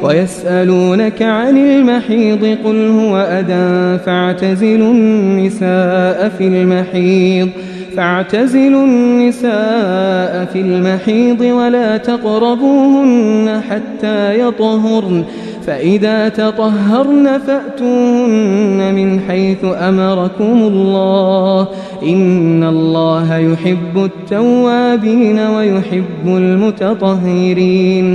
ويسألونك عن المحيض قل هو أذى فاعتزلوا النساء في المحيض ولا تقربوهن حتى يطهرن فإذا تطهرن فأتوهن من حيث أمركم الله إن الله يحب التوابين ويحب المتطهرين۔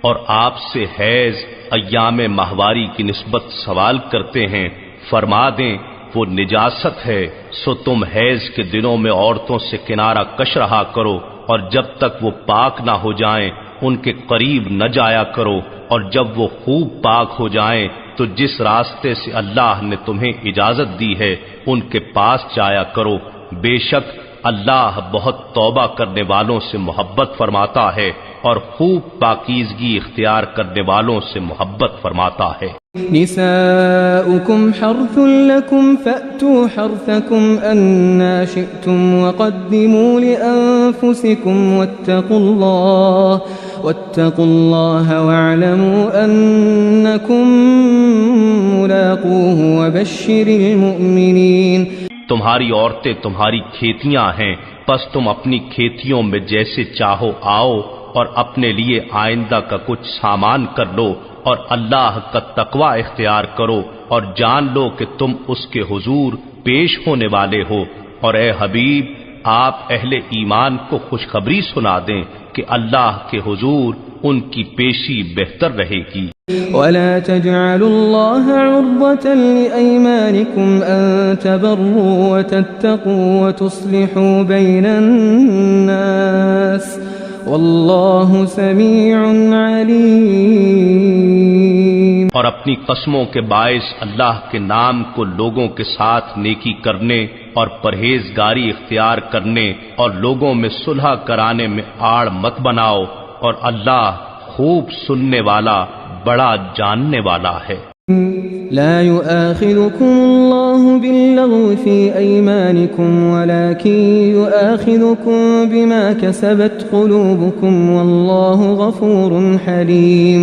اور آپ سے حیض ایام ماہواری کی نسبت سوال کرتے ہیں، فرما دیں وہ نجاست ہے، سو تم حیض کے دنوں میں عورتوں سے کنارہ کش رہا کرو، اور جب تک وہ پاک نہ ہو جائیں ان کے قریب نہ جایا کرو، اور جب وہ خوب پاک ہو جائیں تو جس راستے سے اللہ نے تمہیں اجازت دی ہے ان کے پاس جایا کرو، بے شک اللہ بہت توبہ کرنے والوں سے محبت فرماتا ہے اور خوب پاکیزگی اختیار کرنے والوں سے محبت فرماتا ہے۔ نساؤكم حرث لكم فأتوا حرثكم أنا شئتم وقدموا لأنفسكم واتقوا الله واعلموا أنكم ملاقوه وبشر المؤمنين۔ تمہاری عورتیں تمہاری کھیتیاں ہیں، پس تم اپنی کھیتیوں میں جیسے چاہو آؤ اور اپنے لیے آئندہ کا کچھ سامان کر لو، اور اللہ کا تقوی اختیار کرو، اور جان لو کہ تم اس کے حضور پیش ہونے والے ہو۔ اور اے حبیب، آپ اہل ایمان کو خوشخبری سنا دیں کہ اللہ کے حضور ان کی پیشی بہتر رہے گی۔ ولا تجعلوا الله عرضة لأيمانكم أن تبروا وتتقوا وتصلحوا بين الناس والله سميع عليم۔ اور اپنی قسموں کے باعث اللہ کے نام کو لوگوں کے ساتھ نیکی کرنے اور پرہیزگاری اختیار کرنے اور لوگوں میں صلح کرانے میں آڑ مت بناؤ، اور اللہ خوب سننے والا بڑا جاننے والا ہے۔ لا يؤاخذكم الله باللغو في أيمانكم ولكن يؤاخذكم بما كسبت قلوبكم والله غفور حليم۔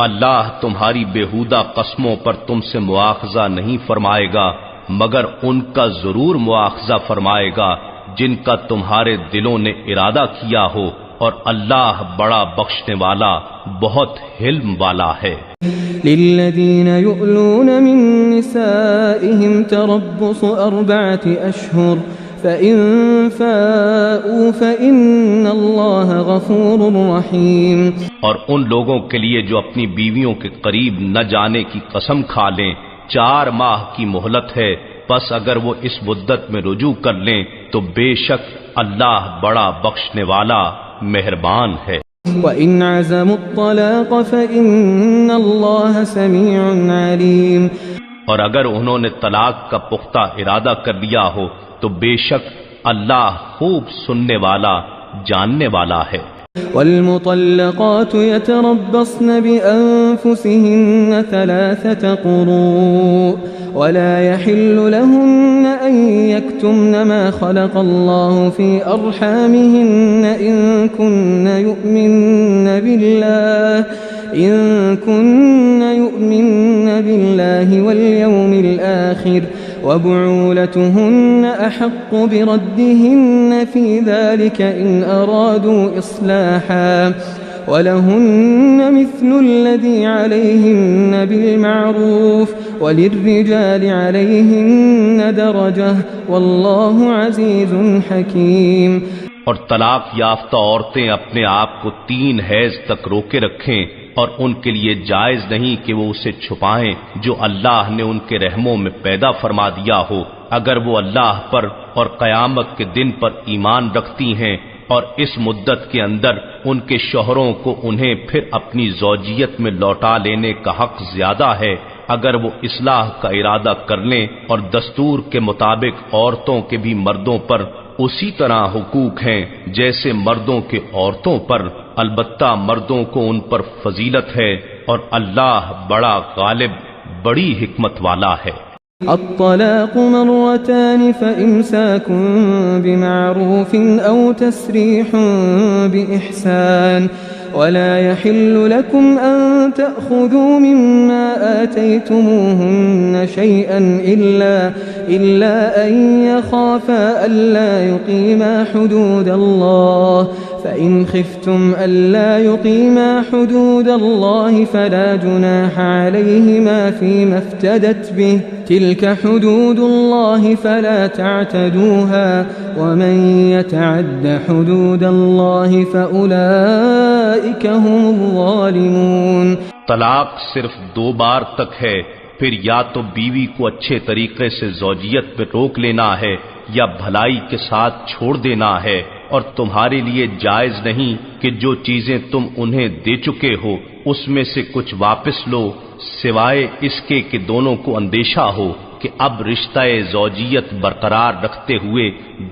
اللہ تمہاری بیہودہ قسموں پر تم سے مواخذہ نہیں فرمائے گا، مگر ان کا ضرور مواخذہ فرمائے گا جن کا تمہارے دلوں نے ارادہ کیا ہو، اور اللہ بڑا بخشنے والا بہت حلم والا ہے۔ للذین یؤلون من نسائهم تربص 4 أشهر فإن فاءوا فإن الله غفور رحیم۔ اور ان لوگوں کے لیے جو اپنی بیویوں کے قریب نہ جانے کی قسم کھا لیں، 4 ماہ کی مہلت ہے، پس اگر وہ اس مدت میں رجوع کر لیں تو بے شک اللہ بڑا بخشنے والا مہربان ہے۔ وَإِنْ عَزَمُوا الطَّلَاقَ فَإِنَّ اللَّهَ سَمِيعٌ عَلِيمٌ۔ اور اگر انہوں نے طلاق کا پختہ ارادہ کر لیا ہو تو بے شک اللہ خوب سننے والا جاننے والا ہے۔ والمطلقات يتربصن بأنفسهن 3 قروء ولا يحل لهن أن يكتمن ما خلق الله في أرحامهن إن كن يؤمن بالله واليوم الآخر وبعولتهن أحق بردهن في ذلك إن أرادوا إصلاحا ولهن مثل الذي عليهن بالمعروف وللرجال عليهن درجة والله عزيز حكيم۔ اور طلاق یافتہ عورتیں اپنے آپ کو 3 حیض تک روکے رکھیں، اور ان کے لیے جائز نہیں کہ وہ اسے چھپائیں جو اللہ نے ان کے رحموں میں پیدا فرما دیا ہو، اگر وہ اللہ پر اور قیامت کے دن پر ایمان رکھتی ہیں، اور اس مدت کے اندر ان کے شوہروں کو انہیں پھر اپنی زوجیت میں لوٹا لینے کا حق زیادہ ہے، اگر وہ اصلاح کا ارادہ کر لیں، اور دستور کے مطابق عورتوں کے بھی مردوں پر اسی طرح حقوق ہیں جیسے مردوں کے عورتوں پر، البتہ مردوں کو ان پر فضیلت ہے، اور اللہ بڑا غالب بڑی حکمت والا ہے۔ الطلاق مرتان فإمساك بمعروف أو تسريح بإحسان ولا يحل لكم أن تأخذوا مما آتيتموهن شيئا إلا أن يخافا ألا يقيما حدود الله فإن خفتم ألا يقيما حدود الله فلا جناح عليهما فيما افتدت به تلك حدود الله فلا تعتدوها ومن يتعد حدود الله فأولئك هم الظالمون. طلاق صرف 2 بار تک ہے، پھر یا تو بیوی کو اچھے طریقے سے زوجیت پہ روک لینا ہے یا بھلائی کے ساتھ چھوڑ دینا ہے، اور تمہارے لیے جائز نہیں کہ جو چیزیں تم انہیں دے چکے ہو اس میں سے کچھ واپس لو، سوائے اس کے کہ دونوں کو اندیشہ ہو کہ اب رشتہ زوجیت برقرار رکھتے ہوئے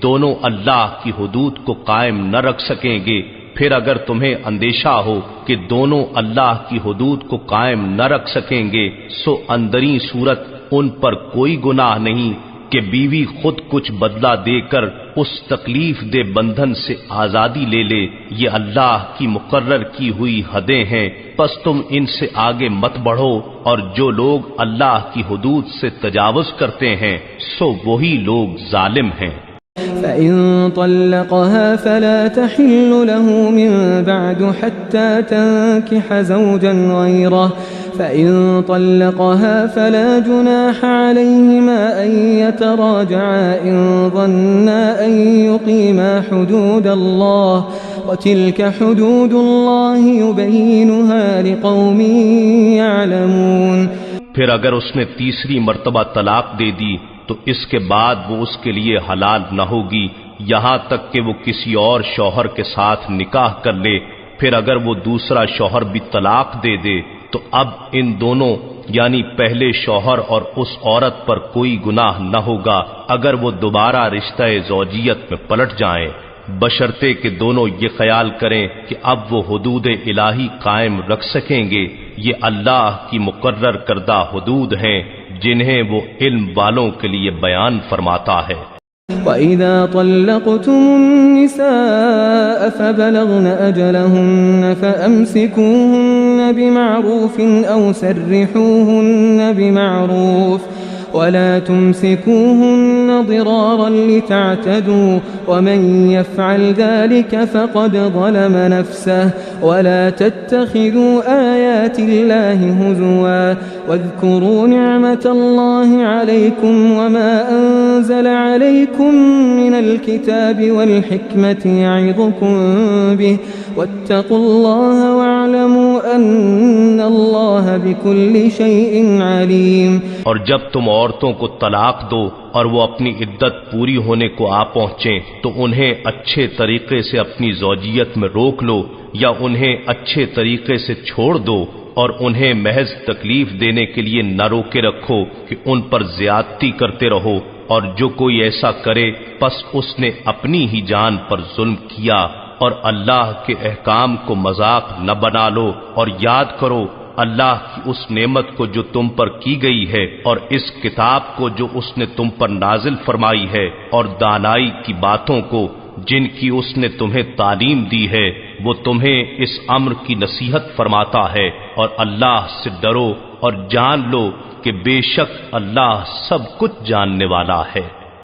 دونوں اللہ کی حدود کو قائم نہ رکھ سکیں گے۔ پھر اگر تمہیں اندیشہ ہو کہ دونوں اللہ کی حدود کو قائم نہ رکھ سکیں گے سو اندرین صورت ان پر کوئی گناہ نہیں کہ بیوی خود کچھ بدلہ دے کر اس تکلیف دہ بندھن سے آزادی لے لے، یہ اللہ کی مقرر کی ہوئی حدیں ہیں، پس تم ان سے آگے مت بڑھو، اور جو لوگ اللہ کی حدود سے تجاوز کرتے ہیں سو وہی لوگ ظالم ہیں۔ فإن طلقها فلا تحل له من بعد حتى تنكح زوجا غيره فإن طلقها فلا جناح عليهما أن يتراجعا إن ظنا أن يقيما حدود الله وتلك حدود الله يبينها لقوم يعلمون. پھر اگر اس نے تیسری مرتبہ طلاق دے دی تو اس کے بعد وہ اس کے لیے حلال نہ ہوگی یہاں تک کہ وہ کسی اور شوہر کے ساتھ نکاح کر لے۔ پھر اگر وہ دوسرا شوہر بھی طلاق دے دے تو اب ان دونوں یعنی پہلے شوہر اور اس عورت پر کوئی گناہ نہ ہوگا اگر وہ دوبارہ رشتہ زوجیت میں پلٹ جائیں، بشرطے کہ دونوں یہ خیال کریں کہ اب وہ حدود الہی قائم رکھ سکیں گے، یہ اللہ کی مقرر کردہ حدود ہیں جنہیں وہ علم والوں کے لیے بیان فرماتا ہے۔ وَإِذَا طَلَّقْتُمُ النِّسَاءَ فَبَلَغْنَ أَجَلَهُنَّ فَأَمْسِكُوهُنَّ بِمَعْرُوفٍ أَوْ سَرِّحُوهُنَّ بِمَعْرُوفٍ ولا تمسكوهن ضرارا لتعتدوا ومن يفعل ذلك فقد ظلم نفسه ولا تتخذوا آيات الله هزوا واذكروا نعمة الله عليكم وما أنزل عليكم من الكتاب والحكمة يعظكم به واتقوا الله واعلموا أن الله بكل شيء عليم. اور جب تم عورتوں کو طلاق دو اور وہ اپنی عدت پوری ہونے کو آ پہنچیں تو انہیں اچھے طریقے سے اپنی زوجیت میں روک لو یا انہیں اچھے طریقے سے چھوڑ دو، اور انہیں محض تکلیف دینے کے لیے نہ روکے رکھو کہ ان پر زیادتی کرتے رہو، اور جو کوئی ایسا کرے پس اس نے اپنی ہی جان پر ظلم کیا، اور اللہ کے احکام کو مذاق نہ بنا لو، اور یاد کرو اللہ کی اس نعمت کو جو تم پر کی گئی ہے اور اس کتاب کو جو اس نے تم پر نازل فرمائی ہے، اور دانائی کی باتوں کو جن کی اس نے تمہیں تعلیم دی ہے، وہ تمہیں اس امر کی نصیحت فرماتا ہے، اور اللہ سے ڈرو اور جان لو کہ بے شک اللہ سب کچھ جاننے والا ہے۔